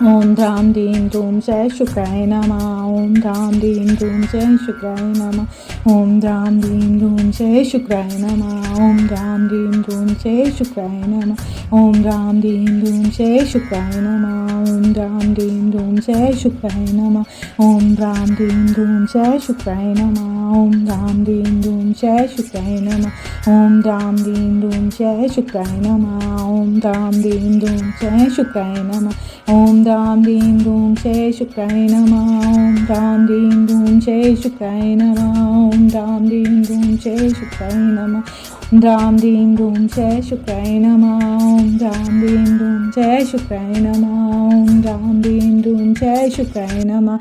Om Dham Deen Dum Jai Shukraya Nama. Om Dham Deen Dum Jai Shukraya Nama. Om Dham Deen Dum Jai Shukraya Nama. Om Dham Deen Dum Jai Shukraya Nama. Om Dham Deen Dum Jai Shukraya Nama. Om Dham Deen Dum Jai Shukraya Nama. Om Dham Deen Dum Jai Shukraya Nama. Om Dham Deen Dum Jai Shukraya Nama. Om Dham Deen Dum Jai Shukraya Nama. Om Dham Deen Dum Jai Shukraya Nama. Om Dham Deen Dum Jai Shukraya Nama. Om Dham Deen Dum Jai Shukraya Nama. Om Dham Deen Dum Jai Shukraya Nama. Om Dham Deen Dum Jai Shukraya Nama. Om Dham Deen Dum Jai Shukraya Nama. Om Dham Deen Dum Jai Shukraya Nama.